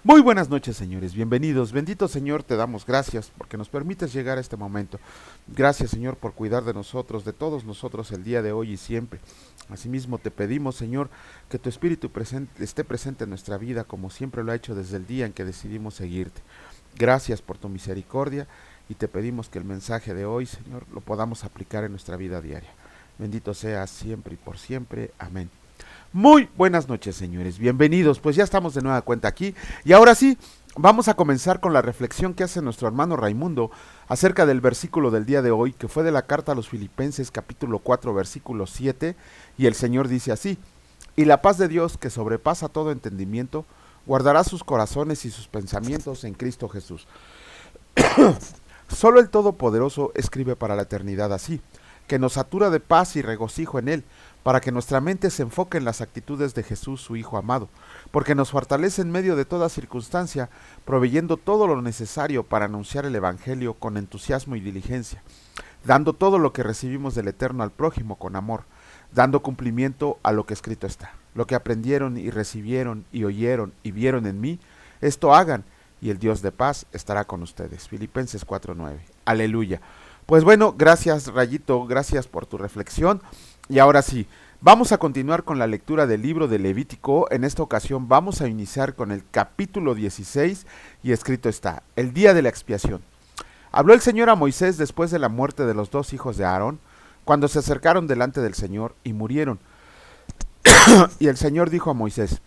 Muy buenas noches, señores, bienvenidos. Bendito Señor, te damos gracias porque nos permites llegar a este momento. Gracias, Señor, por cuidar de nosotros, de todos nosotros el día de hoy y siempre. Asimismo, te pedimos, Señor, que tu Espíritu esté presente en nuestra vida como siempre lo ha hecho desde el día en que decidimos seguirte. Gracias por tu misericordia y te pedimos que el mensaje de hoy, Señor, lo podamos aplicar en nuestra vida diaria. Bendito seas siempre y por siempre. Amén. Muy buenas noches, señores, bienvenidos, pues ya estamos de nueva cuenta aquí y ahora sí, vamos a comenzar con la reflexión que hace nuestro hermano Raimundo acerca del versículo del día de hoy, que fue de la carta a los Filipenses capítulo 4 versículo 7, y el Señor dice así: y la paz de Dios, que sobrepasa todo entendimiento, guardará sus corazones y sus pensamientos en Cristo Jesús. Solo el Todopoderoso escribe para la eternidad así, que nos satura de paz y regocijo en Él, para que nuestra mente se enfoque en las actitudes de Jesús, su Hijo amado, porque nos fortalece en medio de toda circunstancia, proveyendo todo lo necesario para anunciar el Evangelio con entusiasmo y diligencia, dando todo lo que recibimos del Eterno al prójimo con amor, dando cumplimiento a lo que escrito está. Lo que aprendieron y recibieron y oyeron y vieron en mí, esto hagan, y el Dios de paz estará con ustedes. Filipenses 4:9. Aleluya. Pues bueno, gracias Rayito, gracias por tu reflexión. Y ahora sí, vamos a continuar con la lectura del libro de Levítico. En esta ocasión vamos a iniciar con el capítulo 16 y escrito está: el día de la expiación. Habló el Señor a Moisés después de la muerte de los dos hijos de Aarón, cuando se acercaron delante del Señor y murieron. Y el Señor dijo a Moisés: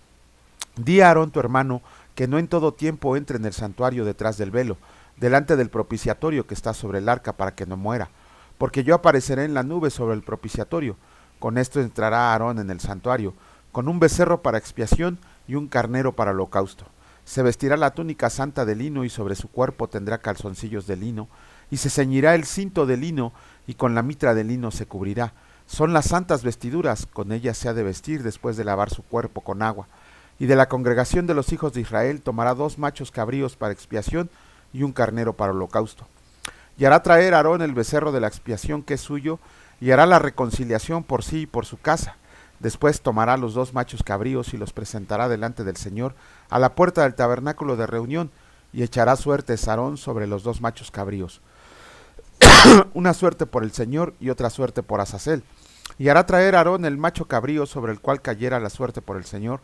di a Aarón tu hermano que no en todo tiempo entre en el santuario detrás del velo, delante del propiciatorio que está sobre el arca, para que no muera, porque yo apareceré en la nube sobre el propiciatorio. Con esto entrará Aarón en el santuario, con un becerro para expiación y un carnero para holocausto. Se vestirá la túnica santa de lino, y sobre su cuerpo tendrá calzoncillos de lino, y se ceñirá el cinto de lino, y con la mitra de lino se cubrirá. Son las santas vestiduras, con ellas se ha de vestir después de lavar su cuerpo con agua. Y de la congregación de los hijos de Israel tomará 2 machos cabríos para expiación y un carnero para holocausto. Y hará traer a Aarón el becerro de la expiación que es suyo, y hará la reconciliación por sí y por su casa. Después tomará los 2 machos cabríos y los presentará delante del Señor a la puerta del tabernáculo de reunión, y echará suertes Aarón sobre los 2 machos cabríos, una suerte por el Señor y otra suerte por Azazel. Y hará traer a Aarón el macho cabrío sobre el cual cayera la suerte por el Señor,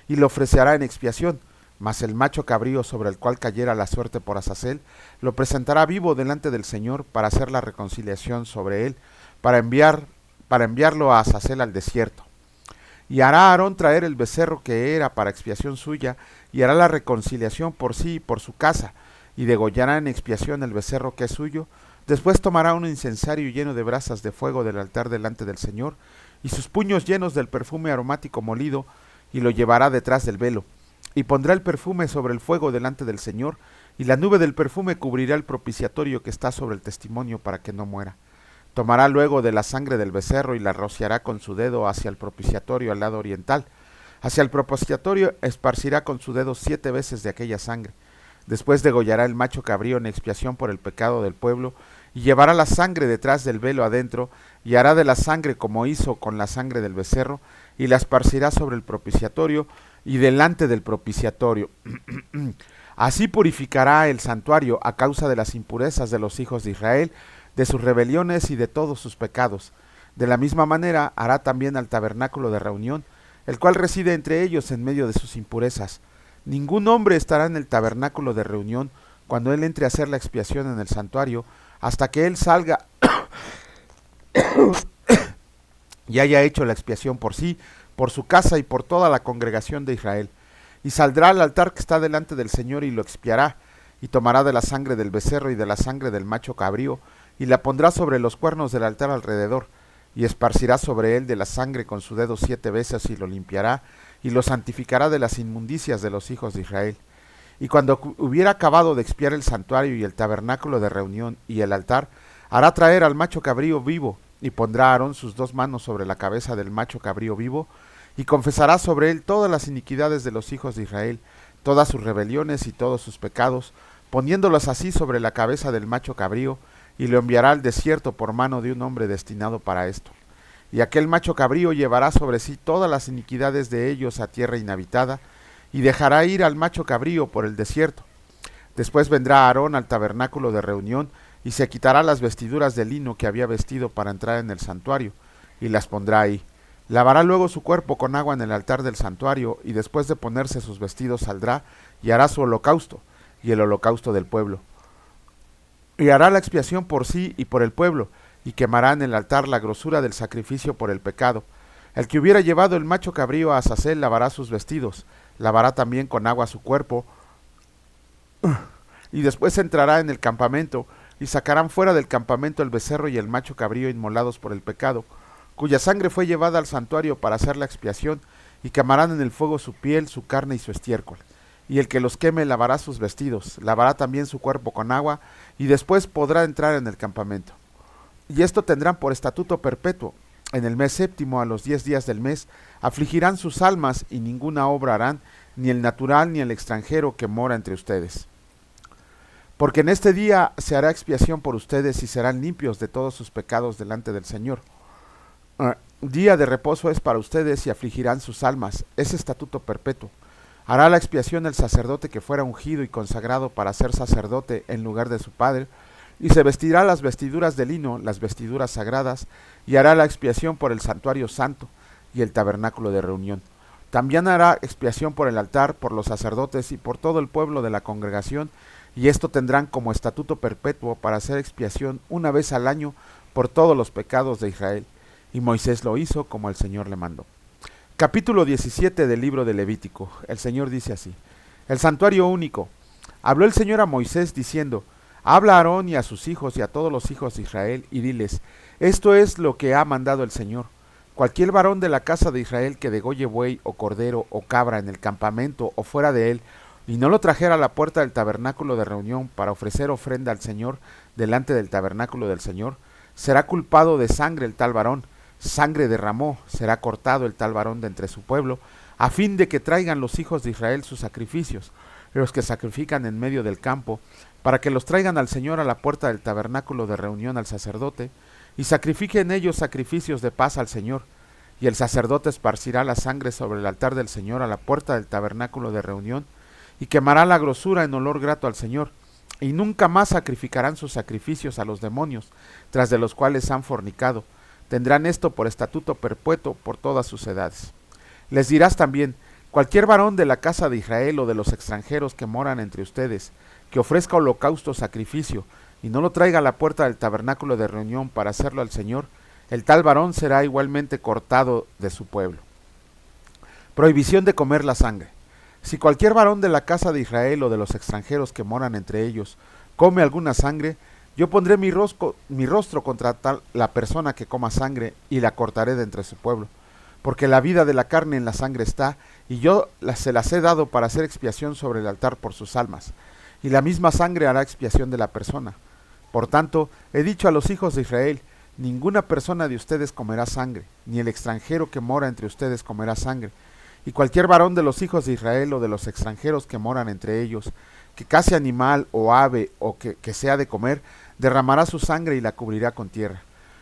y lo ofrecerá en expiación. Mas el macho cabrío sobre el cual cayera la suerte por Azazel, lo presentará vivo delante del Señor para hacer la reconciliación sobre él, para enviarlo a Azazel al desierto. Y hará Aarón traer el becerro que era para expiación suya, y hará la reconciliación por sí y por su casa, y degollará en expiación el becerro que es suyo. Después tomará un incensario lleno de brasas de fuego del altar delante del Señor, y sus puños llenos del perfume aromático molido, y lo llevará detrás del velo, y pondrá el perfume sobre el fuego delante del Señor, y la nube del perfume cubrirá el propiciatorio que está sobre el testimonio, para que no muera. Tomará luego de la sangre del becerro y la rociará con su dedo hacia el propiciatorio al lado oriental. Hacia el propiciatorio esparcirá con su dedo 7 veces de aquella sangre. Después degollará el macho cabrío en expiación por el pecado del pueblo, y llevará la sangre detrás del velo adentro, y hará de la sangre como hizo con la sangre del becerro, y la esparcirá sobre el propiciatorio y delante del propiciatorio. Así purificará el santuario a causa de las impurezas de los hijos de Israel, de sus rebeliones y de todos sus pecados. De la misma manera hará también al tabernáculo de reunión, el cual reside entre ellos en medio de sus impurezas. Ningún hombre estará en el tabernáculo de reunión cuando él entre a hacer la expiación en el santuario, hasta que él salga y haya hecho la expiación por sí, por su casa y por toda la congregación de Israel. Y saldrá al altar que está delante del Señor y lo expiará, y tomará de la sangre del becerro y de la sangre del macho cabrío, y la pondrá sobre los cuernos del altar alrededor, y esparcirá sobre él de la sangre con su dedo 7 veces, y lo limpiará, y lo santificará de las inmundicias de los hijos de Israel. Y cuando hubiera acabado de expiar el santuario y el tabernáculo de reunión y el altar, hará traer al macho cabrío vivo, y pondrá a Aarón sus 2 manos sobre la cabeza del macho cabrío vivo, y confesará sobre él todas las iniquidades de los hijos de Israel, todas sus rebeliones y todos sus pecados, poniéndolos así sobre la cabeza del macho cabrío, y lo enviará al desierto por mano de un hombre destinado para esto. Y aquel macho cabrío llevará sobre sí todas las iniquidades de ellos a tierra inhabitada, y dejará ir al macho cabrío por el desierto. Después vendrá Aarón al tabernáculo de reunión, y se quitará las vestiduras de lino que había vestido para entrar en el santuario, y las pondrá ahí. Lavará luego su cuerpo con agua en el altar del santuario, y después de ponerse sus vestidos saldrá, y hará su holocausto, y el holocausto del pueblo. Y hará la expiación por sí y por el pueblo, y quemará en el altar la grosura del sacrificio por el pecado. El que hubiera llevado el macho cabrío a Azazel lavará sus vestidos, lavará también con agua su cuerpo, y después entrará en el campamento, y sacarán fuera del campamento el becerro y el macho cabrío inmolados por el pecado, cuya sangre fue llevada al santuario para hacer la expiación, y quemarán en el fuego su piel, su carne y su estiércol. Y el que los queme lavará sus vestidos, lavará también su cuerpo con agua, y después podrá entrar en el campamento. Y esto tendrán por estatuto perpetuo. En el mes séptimo, a los 10 días del mes, afligirán sus almas, y ninguna obra harán, ni el natural ni el extranjero que mora entre ustedes. Porque en este día se hará expiación por ustedes, y serán limpios de todos sus pecados delante del Señor. Día de reposo es para ustedes, y afligirán sus almas, es estatuto perpetuo. Hará la expiación el sacerdote que fuera ungido y consagrado para ser sacerdote en lugar de su padre, y se vestirá las vestiduras de lino, las vestiduras sagradas, y hará la expiación por el santuario santo y el tabernáculo de reunión. También hará expiación por el altar, por los sacerdotes y por todo el pueblo de la congregación, y esto tendrán como estatuto perpetuo para hacer expiación una vez al año por todos los pecados de Israel. Y Moisés lo hizo como el Señor le mandó. Capítulo 17 del libro de Levítico. El Señor dice así: El santuario único. Habló el Señor a Moisés diciendo: Habla a Aarón y a sus hijos y a todos los hijos de Israel, y diles: Esto es lo que ha mandado el Señor. Cualquier varón de la casa de Israel que degolle buey o cordero o cabra en el campamento o fuera de él, y no lo trajera a la puerta del tabernáculo de reunión para ofrecer ofrenda al Señor delante del tabernáculo del Señor, será culpado de sangre el tal varón. Sangre derramó, será cortado el tal varón de entre su pueblo, a fin de que traigan los hijos de Israel sus sacrificios, los que sacrifican en medio del campo, para que los traigan al Señor a la puerta del tabernáculo de reunión al sacerdote, y sacrifiquen ellos sacrificios de paz al Señor. Y el sacerdote esparcirá la sangre sobre el altar del Señor a la puerta del tabernáculo de reunión, y quemará la grosura en olor grato al Señor. Y nunca más sacrificarán sus sacrificios a los demonios, tras de los cuales han fornicado. Tendrán esto por estatuto perpetuo por todas sus edades. Les dirás también: cualquier varón de la casa de Israel o de los extranjeros que moran entre ustedes, que ofrezca holocausto o sacrificio, y no lo traiga a la puerta del tabernáculo de reunión para hacerlo al Señor, el tal varón será igualmente cortado de su pueblo. Prohibición de comer la sangre. Si cualquier varón de la casa de Israel o de los extranjeros que moran entre ellos come alguna sangre, yo pondré mi rostro contra la persona que coma sangre, y la cortaré de entre su pueblo. Porque la vida de la carne en la sangre está, y yo se las he dado para hacer expiación sobre el altar por sus almas. Y la misma sangre hará expiación de la persona. Por tanto, he dicho a los hijos de Israel: ninguna persona de ustedes comerá sangre, ni el extranjero que mora entre ustedes comerá sangre. Y cualquier varón de los hijos de Israel o de los extranjeros que moran entre ellos, que case animal o ave o que sea de comer, derramará su sangre y la cubrirá con tierra.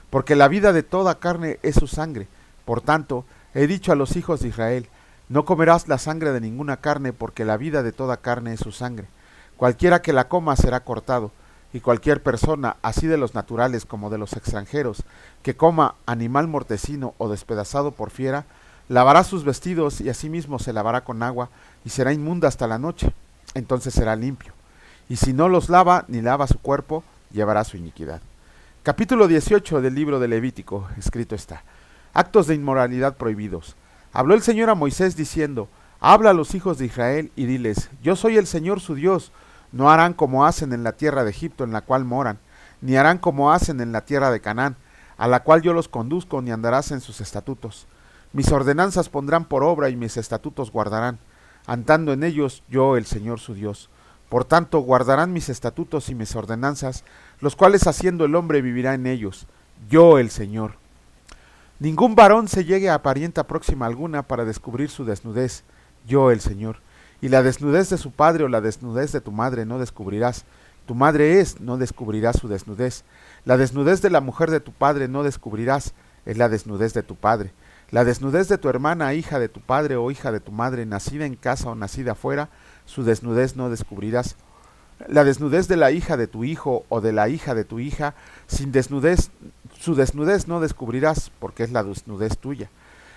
Porque la vida de toda carne es su sangre. Por tanto, he dicho a los hijos de Israel: no comerás la sangre de ninguna carne, porque la vida de toda carne es su sangre. Cualquiera que la coma será cortado, y cualquier persona, así de los naturales como de los extranjeros, que coma animal mortecino o despedazado por fiera, lavará sus vestidos y asimismo se lavará con agua, y será inmunda hasta la noche. Entonces será limpio. Y si no los lava ni lava su cuerpo, llevará su iniquidad. Capítulo 18 del libro de Levítico. Escrito está: Actos de inmoralidad prohibidos. Habló el Señor a Moisés diciendo: Habla a los hijos de Israel y diles: Yo soy el Señor su Dios. No harán como hacen en la tierra de Egipto en la cual moran, ni harán como hacen en la tierra de Canaán, a la cual yo los conduzco, ni andarás en sus estatutos. Mis ordenanzas pondrán por obra y mis estatutos guardarán, andando en ellos yo el Señor su Dios. Por tanto, guardarán mis estatutos y mis ordenanzas, los cuales haciendo el hombre vivirá en ellos, yo el Señor. Ningún varón se llegue a parienta próxima alguna para descubrir su desnudez, yo el Señor. Y la desnudez de su padre o la desnudez de tu madre no descubrirás. Tu madre es, no descubrirás su desnudez. La desnudez de la mujer de tu padre no descubrirás, es la desnudez de tu padre. La desnudez de tu hermana, hija de tu padre o hija de tu madre, nacida en casa o nacida afuera, su desnudez no descubrirás. La desnudez de la hija de tu hijo o de la hija de tu hija, su desnudez no descubrirás, porque es la desnudez tuya.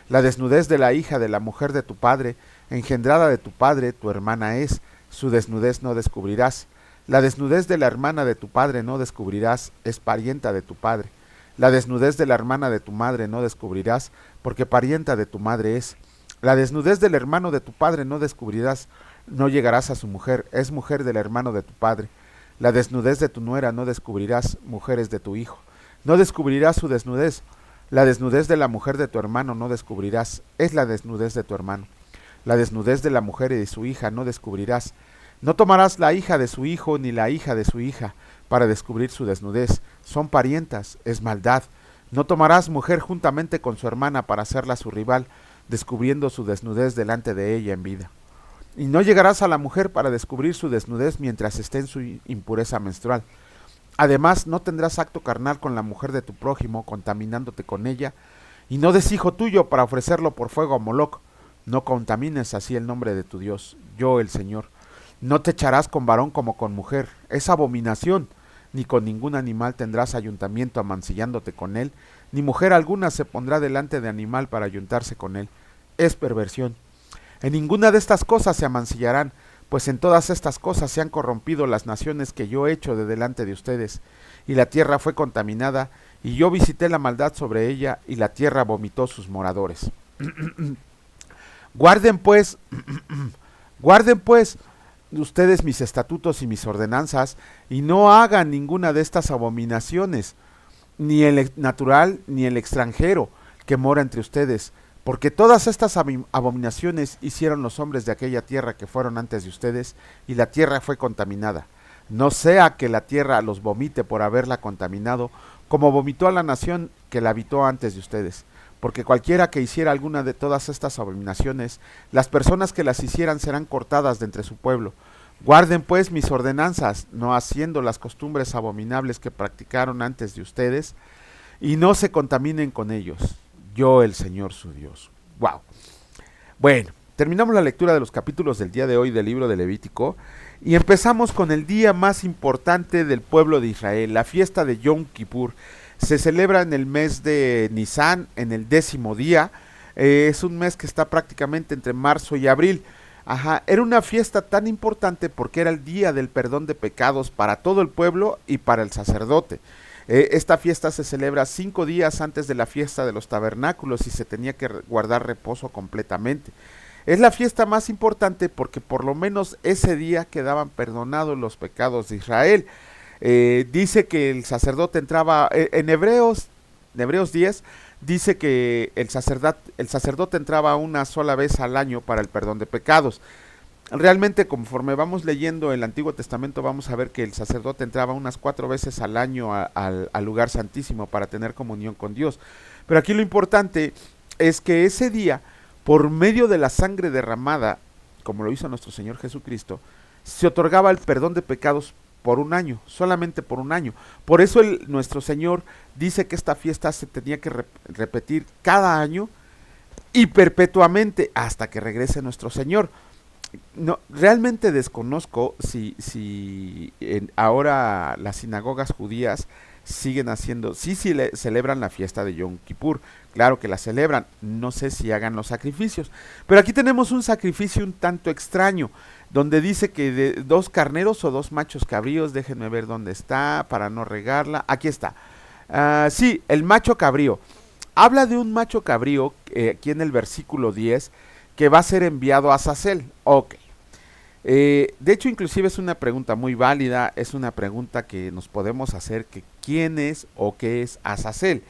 La desnudez de la hija de la mujer de tu padre, engendrada de tu padre, tu hermana es, su desnudez no descubrirás. La desnudez de la hermana de tu padre no descubrirás, es parienta de tu padre. La desnudez de la hermana de tu madre no descubrirás, porque parienta de tu madre es. La desnudez del hermano de tu padre no descubrirás, no llegarás a su mujer, es mujer del hermano de tu padre. La desnudez de tu nuera no descubrirás, mujeres de tu hijo. No descubrirás su desnudez. La desnudez de la mujer de tu hermano no descubrirás, es la desnudez de tu hermano. La desnudez de la mujer y de su hija no descubrirás. No tomarás la hija de su hijo ni la hija de su hija para descubrir su desnudez. Son parientas, es maldad. No tomarás mujer juntamente con su hermana para hacerla su rival, descubriendo su desnudez delante de ella en vida. Y no llegarás a la mujer para descubrir su desnudez mientras esté en su impureza menstrual. Además, no tendrás acto carnal con la mujer de tu prójimo, contaminándote con ella, y no des hijo tuyo para ofrecerlo por fuego a Moloc. No contamines así el nombre de tu Dios, yo el Señor. No te echarás con varón como con mujer, es abominación. Ni con ningún animal tendrás ayuntamiento amancillándote con él, ni mujer alguna se pondrá delante de animal para ayuntarse con él. Es perversión. En ninguna de estas cosas se amancillarán, pues en todas estas cosas se han corrompido las naciones que yo he hecho de delante de ustedes, y la tierra fue contaminada, y yo visité la maldad sobre ella, y la tierra vomitó sus moradores. Guarden pues, guarden pues ustedes mis estatutos y mis ordenanzas, y no hagan ninguna de estas abominaciones, ni el natural ni el extranjero que mora entre ustedes, porque todas estas abominaciones hicieron los hombres de aquella tierra que fueron antes de ustedes, y la tierra fue contaminada. No sea que la tierra los vomite por haberla contaminado, como vomitó a la nación que la habitó antes de ustedes. Porque cualquiera que hiciera alguna de todas estas abominaciones, las personas que las hicieran serán cortadas de entre su pueblo. Guarden pues mis ordenanzas, no haciendo las costumbres abominables que practicaron antes de ustedes, y no se contaminen con ellos. Yo el Señor su Dios. Wow. Bueno, terminamos la lectura de los capítulos del día de hoy del libro de Levítico y empezamos con el día más importante del pueblo de Israel, la fiesta de Yom Kippur. Se celebra en el mes de Nisan, en el 10º día. Es un mes que está prácticamente entre marzo y abril. Era una fiesta tan importante porque era el día del perdón de pecados para todo el pueblo y para el sacerdote. Esta fiesta se celebra 5 días antes de la fiesta de los tabernáculos y se tenía que guardar reposo completamente. Es la fiesta más importante porque por lo menos ese día quedaban perdonados los pecados de Israel. Dice que el sacerdote entraba, en Hebreos 10, dice que el sacerdote entraba una sola vez al año para el perdón de pecados. Realmente, conforme vamos leyendo el Antiguo Testamento, vamos a ver que el sacerdote entraba unas 4 veces al año al lugar santísimo para tener comunión con Dios. Pero aquí lo importante es que ese día, por medio de la sangre derramada, como lo hizo nuestro Señor Jesucristo, se otorgaba el perdón de pecados por un año, solamente por un año. Por eso nuestro Señor dice que esta fiesta se tenía que repetir cada año y perpetuamente hasta que regrese nuestro Señor. No, realmente desconozco si ahora las sinagogas judías siguen haciendo, sí celebran la fiesta de Yom Kippur, claro que la celebran, no sé si hagan los sacrificios, pero aquí tenemos un sacrificio un tanto extraño, donde dice que de 2 carneros o 2 machos cabríos, déjenme ver dónde está para no regarla, aquí está, sí, el macho cabrío, habla de un macho cabrío, aquí en el versículo 10, que va a ser enviado a Azazel. Ok. De hecho, inclusive es una pregunta muy válida, es una pregunta que nos podemos hacer, que ¿quién es o qué es Azazel?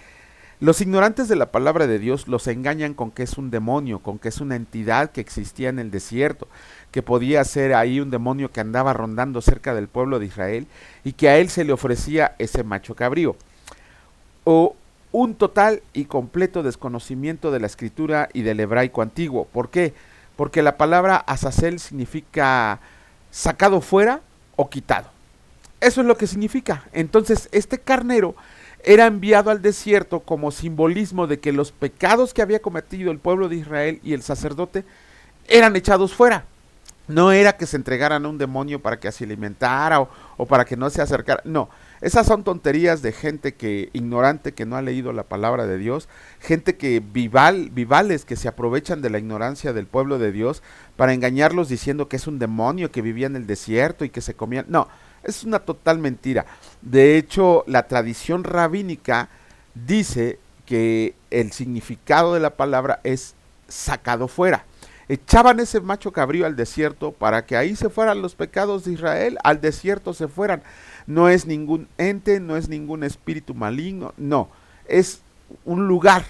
Los ignorantes de la palabra de Dios los engañan con que es un demonio, con que es una entidad que existía en el desierto, que podía ser ahí un demonio que andaba rondando cerca del pueblo de Israel y que a él se le ofrecía ese macho cabrío. O un total y completo desconocimiento de la escritura y del hebraico antiguo. ¿Por qué? Porque la palabra Azazel significa sacado fuera o quitado. Eso es lo que significa. Entonces, este carnero era enviado al desierto como simbolismo de que los pecados que había cometido el pueblo de Israel y el sacerdote eran echados fuera. No era que se entregaran a un demonio para que se alimentara o para que no se acercara. No, esas son tonterías de gente que ignorante, que no ha leído la palabra de Dios, gente que vivales que se aprovechan de la ignorancia del pueblo de Dios para engañarlos diciendo que es un demonio que vivía en el desierto y que se comían. No, es una total mentira. De hecho, la tradición rabínica dice que el significado de la palabra es sacado fuera. Echaban ese macho cabrío al desierto para que ahí se fueran los pecados de Israel, al desierto se fueran. No es ningún ente, no es ningún espíritu maligno, no, es un lugar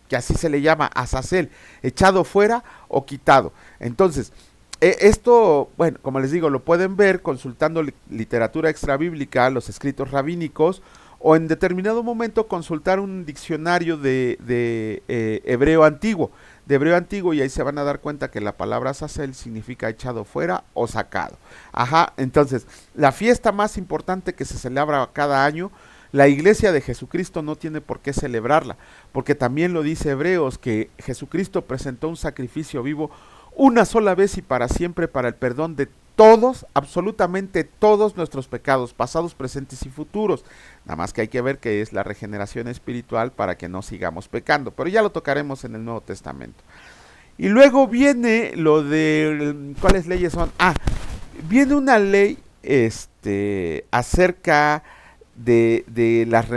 que así se le llama, Azazel, echado fuera o quitado. Entonces, esto, bueno, como les digo, lo pueden ver consultando literatura extrabíblica, los escritos rabínicos, o en determinado momento consultar un diccionario de hebreo antiguo, y ahí se van a dar cuenta que la palabra Azazel significa echado fuera o sacado. Ajá, entonces, la fiesta más importante que se celebra cada año, la iglesia de Jesucristo no tiene por qué celebrarla, porque también lo dice Hebreos, que Jesucristo presentó un sacrificio vivo una sola vez y para siempre para el perdón de todos, absolutamente todos nuestros pecados, pasados, presentes y futuros. Nada más que hay que ver qué es la regeneración espiritual para que no sigamos pecando, pero ya lo tocaremos en el Nuevo Testamento. Y luego viene lo de, ¿cuáles leyes son? Viene una ley acerca de las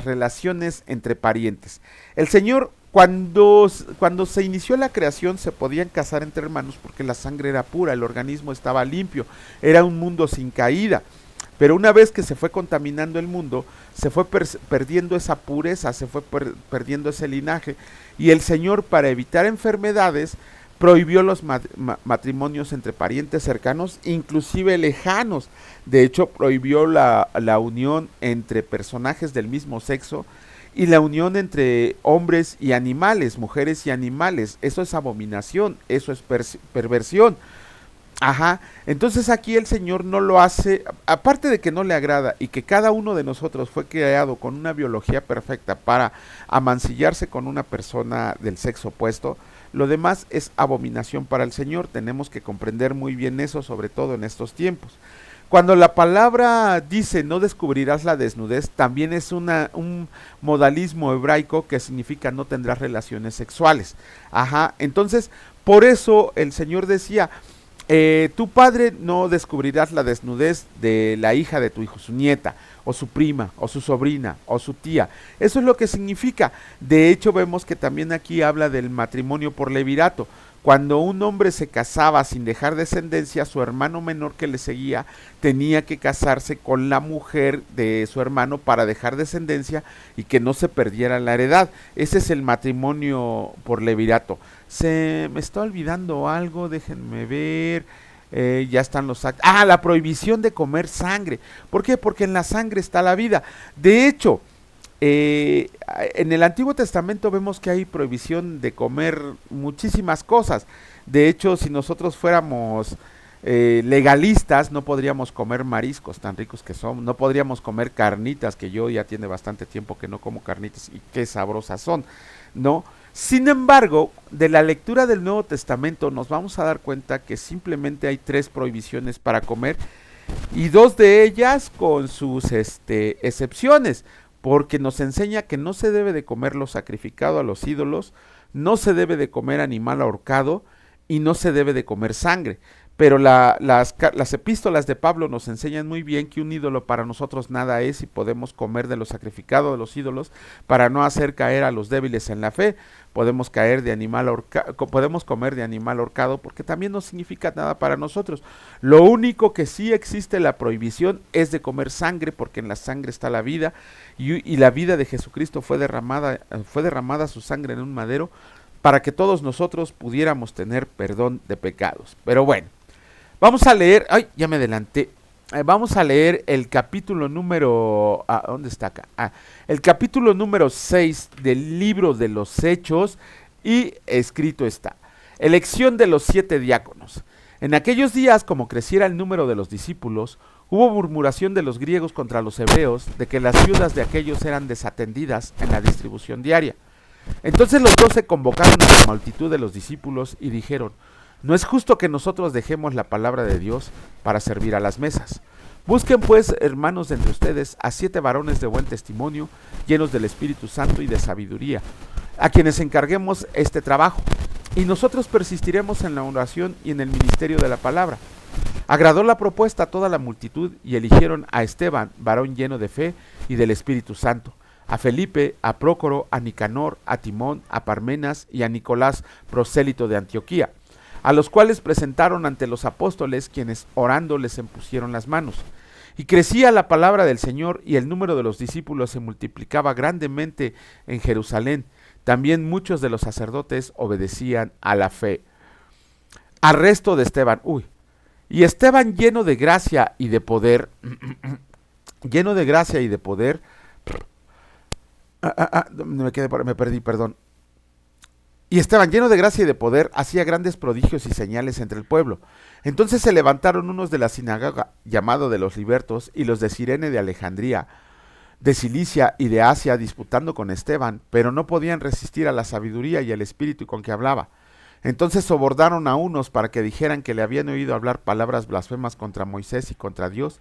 relaciones entre parientes. El Señor, cuando se inició la creación, se podían casar entre hermanos porque la sangre era pura, el organismo estaba limpio, era un mundo sin caída. Pero una vez que se fue contaminando el mundo, se fue perdiendo esa pureza, se fue perdiendo ese linaje, y el Señor, para evitar enfermedades, prohibió los matrimonios entre parientes cercanos, inclusive lejanos. De hecho, prohibió la unión entre personajes del mismo sexo y la unión entre hombres y animales, mujeres y animales. Eso es abominación, eso es perversión. Ajá, entonces aquí el Señor no lo hace, aparte de que no le agrada y que cada uno de nosotros fue creado con una biología perfecta para amancillarse con una persona del sexo opuesto, lo demás es abominación para el Señor. Tenemos que comprender muy bien eso, sobre todo en estos tiempos. Cuando la palabra dice no descubrirás la desnudez, también es un modalismo hebraico que significa no tendrás relaciones sexuales. Ajá, entonces por eso el Señor decía, tu padre no descubrirás la desnudez de la hija de tu hijo, su nieta, o su prima, o su sobrina, o su tía. Eso es lo que significa. De hecho, vemos que también aquí habla del matrimonio por levirato. Cuando un hombre se casaba sin dejar descendencia, su hermano menor que le seguía tenía que casarse con la mujer de su hermano para dejar descendencia y que no se perdiera la heredad. Ese es el matrimonio por levirato. Se me está olvidando algo, déjenme ver. Ya están los actos. La prohibición de comer sangre. ¿Por qué? Porque en la sangre está la vida. De hecho, en el Antiguo Testamento vemos que hay prohibición de comer muchísimas cosas. De hecho, si nosotros fuéramos legalistas, no podríamos comer mariscos tan ricos que son, no podríamos comer carnitas, que yo ya tiene bastante tiempo que no como carnitas y qué sabrosas son, ¿no? Sin embargo, de la lectura del Nuevo Testamento nos vamos a dar cuenta que simplemente hay 3 prohibiciones para comer y 2 de ellas con sus excepciones, porque nos enseña que no se debe de comer lo sacrificado a los ídolos, no se debe de comer animal ahorcado y no se debe de comer sangre. Pero las epístolas de Pablo nos enseñan muy bien que un ídolo para nosotros nada es y podemos comer de lo sacrificado de los ídolos para no hacer caer a los débiles en la fe. Podemos comer de animal ahorcado porque también no significa nada para nosotros. Lo único que sí existe la prohibición es de comer sangre, porque en la sangre está la vida y la vida de Jesucristo fue derramada su sangre en un madero para que todos nosotros pudiéramos tener perdón de pecados. Pero bueno, vamos a leer, ya me adelanté, vamos a leer el capítulo número, ¿dónde está acá? El capítulo número 6 del libro de los Hechos, y escrito está: elección de los 7 diáconos. En aquellos días, como creciera el número de los discípulos, Hubo murmuración de los griegos contra los hebreos de que las viudas de aquellos eran desatendidas en la distribución diaria. Entonces los 12 convocaron a la multitud de los discípulos y dijeron: no es justo que nosotros dejemos la palabra de Dios para servir a las mesas. Busquen pues, hermanos, de entre ustedes a 7 varones de buen testimonio, llenos del Espíritu Santo y de sabiduría, a quienes encarguemos este trabajo, y nosotros persistiremos en la oración y en el ministerio de la palabra. Agradó la propuesta a toda la multitud y eligieron a Esteban, varón lleno de fe y del Espíritu Santo, a Felipe, a Prócoro, a Nicanor, a Timón, a Parmenas y a Nicolás, prosélito de Antioquía, a los cuales presentaron ante los apóstoles, quienes orando les impusieron las manos. Y crecía la palabra del Señor, y el número de los discípulos se multiplicaba grandemente en Jerusalén. También muchos de los sacerdotes obedecían a la fe. Arresto de Esteban. Y Esteban, lleno de gracia y de poder, lleno de gracia y de poder, me perdí, perdón. Y Esteban, lleno de gracia y de poder, hacía grandes prodigios y señales entre el pueblo. Entonces se levantaron unos de la sinagoga, llamado de los libertos, y los de Cirene, de Alejandría, de Cilicia y de Asia, disputando con Esteban, pero no podían resistir a la sabiduría y al espíritu con que hablaba. Entonces sobornaron a unos para que dijeran que le habían oído hablar palabras blasfemas contra Moisés y contra Dios,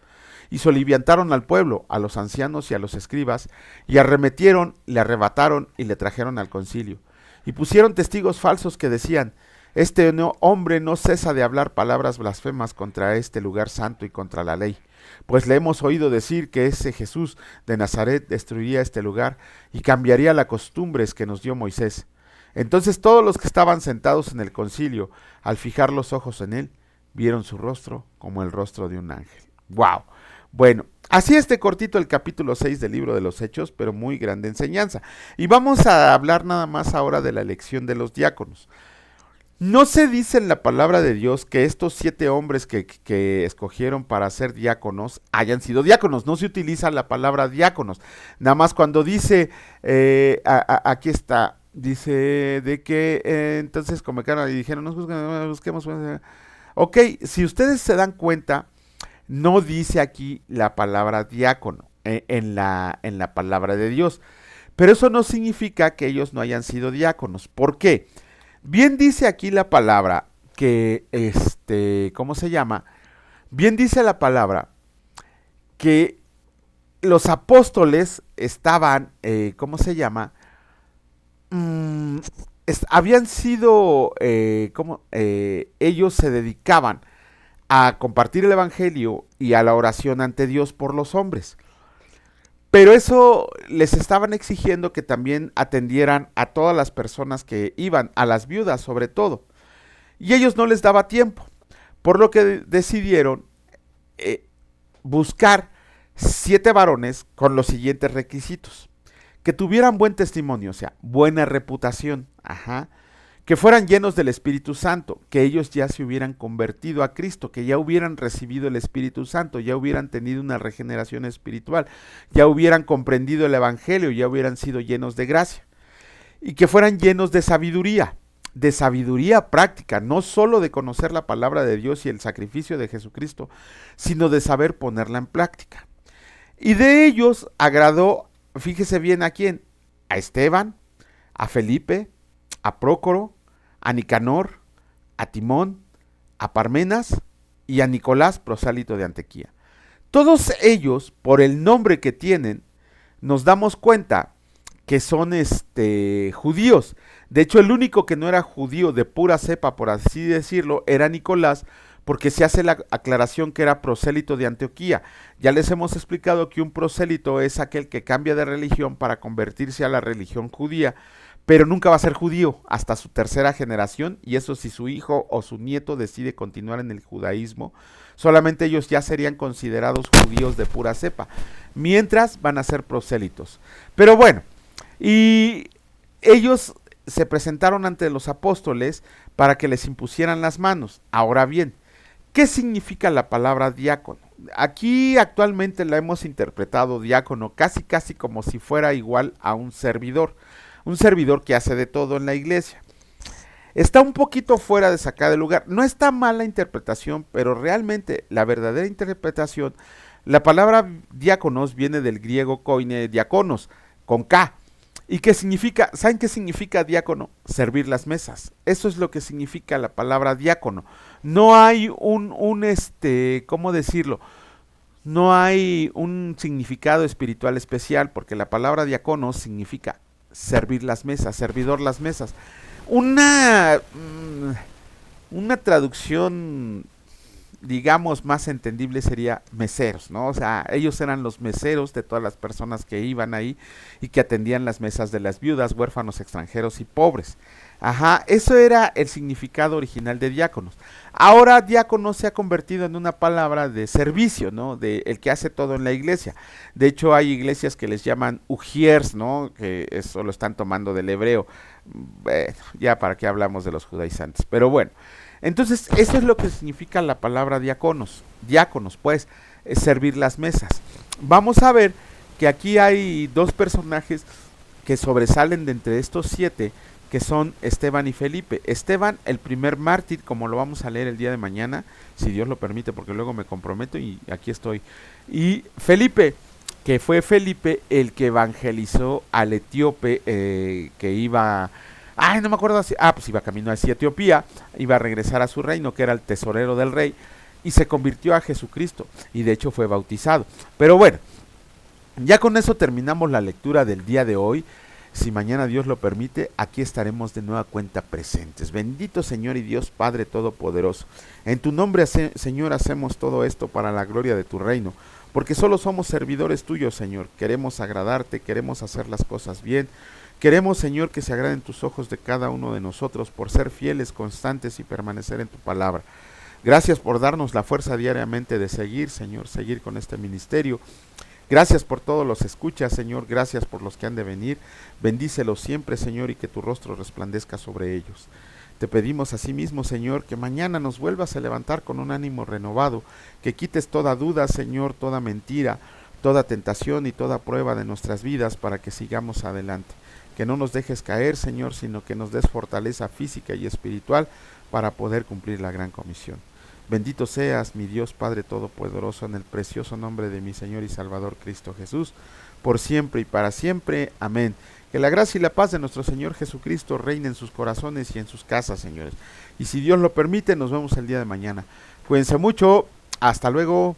y soliviantaron al pueblo, a los ancianos y a los escribas, y arremetieron, le arrebataron y le trajeron al concilio. Y pusieron testigos falsos que decían: este hombre no cesa de hablar palabras blasfemas contra este lugar santo y contra la ley. Pues le hemos oído decir que ese Jesús de Nazaret destruiría este lugar y cambiaría las costumbres que nos dio Moisés. Entonces todos los que estaban sentados en el concilio, al fijar los ojos en él, vieron su rostro como el rostro de un ángel. ¡Wow! Bueno, así cortito el capítulo 6 del libro de los Hechos, pero muy grande enseñanza. Y vamos a hablar nada más ahora de la elección de los diáconos. No se dice en la palabra de Dios que estos 7 hombres que escogieron para ser diáconos hayan sido diáconos. No se utiliza la palabra diáconos. Nada más cuando dice, aquí está, dice de que entonces comenzaron y dijeron: nos busquemos. Ok, si ustedes se dan cuenta, no dice aquí la palabra diácono en la palabra de Dios. Pero eso no significa que ellos no hayan sido diáconos. ¿Por qué? Bien dice aquí la palabra que, ¿cómo se llama? Bien dice la palabra que los apóstoles estaban, ¿cómo se llama? Habían sido, ellos se dedicaban a compartir el evangelio y a la oración ante Dios por los hombres. Pero eso les estaban exigiendo que también atendieran a todas las personas que iban, a las viudas sobre todo. Y ellos no les daba tiempo, por lo que decidieron buscar 7 varones con los siguientes requisitos: que tuvieran buen testimonio, o sea, buena reputación, que fueran llenos del Espíritu Santo, que ellos ya se hubieran convertido a Cristo, que ya hubieran recibido el Espíritu Santo, ya hubieran tenido una regeneración espiritual, ya hubieran comprendido el Evangelio, ya hubieran sido llenos de gracia, y que fueran llenos de sabiduría práctica, no solo de conocer la palabra de Dios y el sacrificio de Jesucristo, sino de saber ponerla en práctica. Y de ellos agradó, fíjese bien a quién: a Esteban, a Felipe, a Prócoro, a Nicanor, a Timón, a Parmenas y a Nicolás, prosélito de Antioquía. Todos ellos, por el nombre que tienen, nos damos cuenta que son judíos. De hecho, el único que no era judío de pura cepa, por así decirlo, era Nicolás, porque se hace la aclaración que era prosélito de Antioquía. Ya les hemos explicado que un prosélito es aquel que cambia de religión para convertirse a la religión judía, pero nunca va a ser judío hasta su 3ª generación, y eso si su hijo o su nieto decide continuar en el judaísmo, solamente ellos ya serían considerados judíos de pura cepa, mientras van a ser prosélitos. Pero bueno, y ellos se presentaron ante los apóstoles para que les impusieran las manos. Ahora bien, ¿qué significa la palabra diácono? Aquí actualmente la hemos interpretado diácono casi como si fuera igual a un servidor que hace de todo en la iglesia. Está un poquito fuera de sacar de lugar. No está mal la interpretación, pero realmente la verdadera interpretación, la palabra diáconos viene del griego koine diáconos, con K. ¿Y qué significa? ¿Saben qué significa diácono? Servir las mesas. Eso es lo que significa la palabra diácono. No hay ¿cómo decirlo? No hay un significado espiritual especial, porque la palabra diácono significa servir las mesas, servidor las mesas. Una, una traducción, digamos, más entendible sería meseros, ¿no? O sea, ellos eran los meseros de todas las personas que iban ahí y que atendían las mesas de las viudas, huérfanos, extranjeros y pobres. Ajá, eso era el significado original de diáconos. Ahora diácono se ha convertido en una palabra de servicio, ¿no? De el que hace todo en la iglesia. De hecho, hay iglesias que les llaman ujiers, ¿no? Que eso lo están tomando del hebreo. Ya para qué hablamos de los judaizantes. Pero bueno, entonces eso es lo que significa la palabra diáconos. Diáconos, pues, es servir las mesas. Vamos a ver que aquí hay dos personajes que sobresalen de entre estos 7, que son Esteban y Felipe. Esteban, el primer mártir, como lo vamos a leer el día de mañana, si Dios lo permite, porque luego me comprometo y aquí estoy. Y Felipe, que fue Felipe el que evangelizó al etíope que iba... Ay, no me acuerdo. Pues iba camino hacia Etiopía, iba a regresar a su reino, que era el tesorero del rey, y se convirtió a Jesucristo, y de hecho fue bautizado. Pero bueno, ya con eso terminamos la lectura del día de hoy. Si mañana Dios lo permite, aquí estaremos de nueva cuenta presentes. Bendito Señor y Dios Padre Todopoderoso. En tu nombre, Señor, hacemos todo esto para la gloria de tu reino, porque solo somos servidores tuyos, Señor. Queremos agradarte, queremos hacer las cosas bien. Queremos, Señor, que se agraden tus ojos de cada uno de nosotros por ser fieles, constantes y permanecer en tu palabra. Gracias por darnos la fuerza diariamente de seguir, Señor, seguir con este ministerio. Gracias por todos los escuchas, Señor, gracias por los que han de venir. Bendícelos siempre, Señor, y que tu rostro resplandezca sobre ellos. Te pedimos asimismo, Señor, que mañana nos vuelvas a levantar con un ánimo renovado, que quites toda duda, Señor, toda mentira, toda tentación y toda prueba de nuestras vidas para que sigamos adelante. Que no nos dejes caer, Señor, sino que nos des fortaleza física y espiritual para poder cumplir la gran comisión. Bendito seas, mi Dios Padre Todopoderoso, en el precioso nombre de mi Señor y Salvador Cristo Jesús, por siempre y para siempre. Amén. Que la gracia y la paz de nuestro Señor Jesucristo reine en sus corazones y en sus casas, señores. Y si Dios lo permite, nos vemos el día de mañana. Cuídense mucho. Hasta luego.